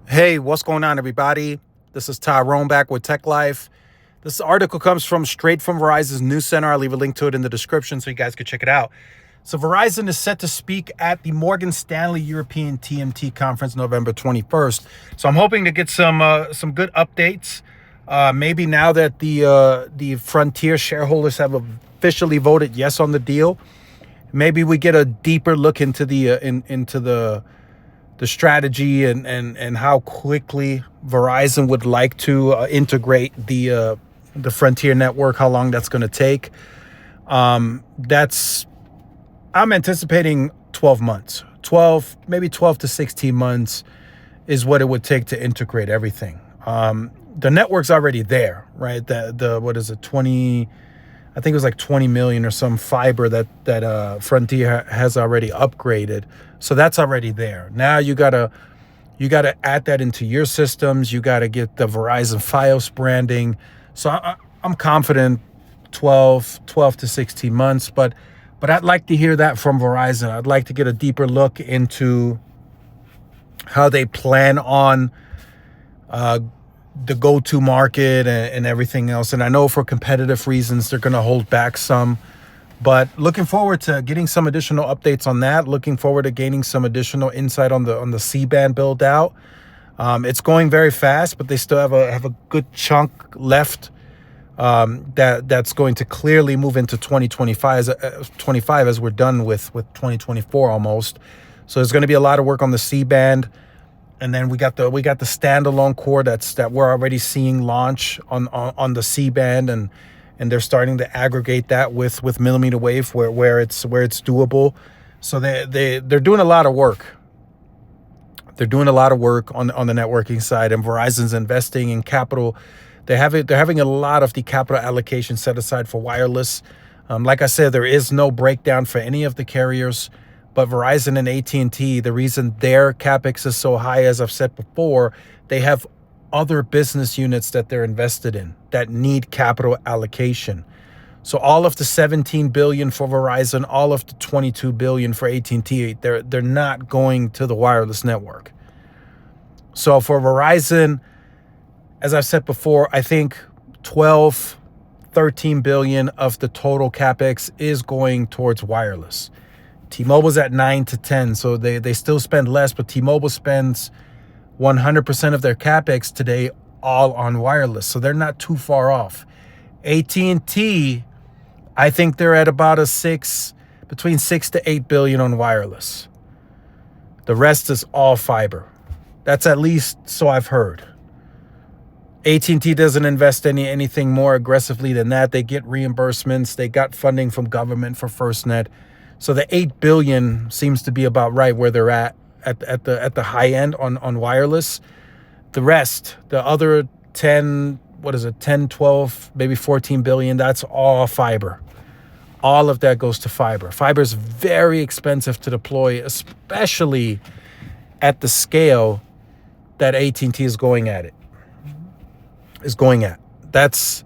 Hey, what's going on, everybody? This is Tyrone back with Tech Life. This article comes straight from Verizon's news center. I'll leave a link to it in the description so you guys can check it out. So Verizon is set to speak at the Morgan Stanley European TMT conference November 21st. So I'm hoping to get some good updates. Maybe now that the Frontier shareholders have officially voted yes on the deal, maybe we get a deeper look into the strategy and how quickly Verizon would like to integrate the Frontier network, how long that's going to take. I'm anticipating 12 months, maybe 12 to 16 months is what it would take to integrate everything. The network's already there, right? What is it, 20, I think it was like 20 million or some fiber that Frontier has already upgraded. So that's already there. Now you gotta add that into your systems. You gotta get the Verizon Fios branding. So I'm confident 12 to 16 months, but I'd like to hear that from Verizon. I'd like to get a deeper look into how they plan on the go-to market and everything else. And I know for competitive reasons, they're going to hold back some, but looking forward to getting some additional updates on that. Looking forward to gaining some additional insight on the C-band build out. It's going very fast, but they still have a good chunk left that's going to clearly move into 2025 as we're done with 2024 almost. So there's going to be a lot of work on the C-band. And then we got the standalone core that we're already seeing launch on the C-band, and they're starting to aggregate that with millimeter wave where it's doable. So they're doing a lot of work. They're doing a lot of work on the networking side, and Verizon's investing in capital. They're having a lot of the capital allocation set aside for wireless. Like I said, there is no breakdown for any of the carriers. But Verizon and AT&T, the reason their CapEx is so high, as I've said before, they have other business units that they're invested in that need capital allocation. So all of the $17 billion for Verizon, all of the $22 billion for AT&T, they're not going to the wireless network. So for Verizon, as I've said before, I think 13 billion of the total CapEx is going towards wireless. T-Mobile's at 9 to 10, so they still spend less, but T-Mobile spends 100% of their CapEx today all on wireless, so they're not too far off. AT&T, I think they're at about between 6 to 8 billion on wireless. The rest is all fiber. That's at least so I've heard. AT&T doesn't invest anything more aggressively than that. They get reimbursements. They got funding from government for FirstNet. So the 8 billion seems to be about right where they're at the high end on wireless. The rest, the other 10, 12, maybe 14 billion, that's all fiber. All of that goes to fiber. Fiber is very expensive to deploy, especially at the scale that AT&T is going at. That's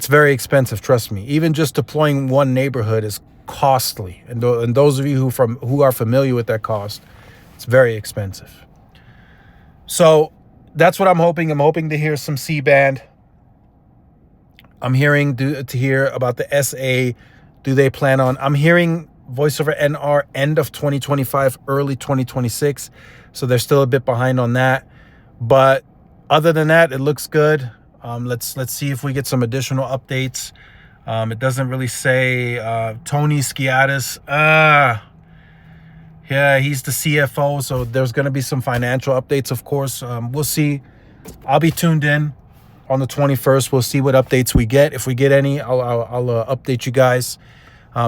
very expensive, trust me. Even just deploying one neighborhood is costly, and those of you who are familiar with that cost, it's very expensive. So that's what I'm hoping. I'm hoping to hear some C-band. I'm hearing to hear about the SA. Do they plan on? I'm hearing voice over NR end of 2025, early 2026. So they're still a bit behind on that. But other than that, it looks good. Let's see if we get some additional updates. It doesn't really say Tony Skiatis. Yeah, he's the CFO, so there's going to be some financial updates, of course. We'll see. I'll be tuned in on the 21st. We'll see what updates we get. If we get any, I'll update you guys.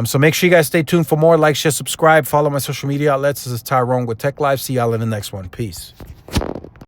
So make sure you guys stay tuned for more. Like, share, subscribe, follow my social media outlets. This is Tyrone with Tech Live. See y'all in the next one. Peace.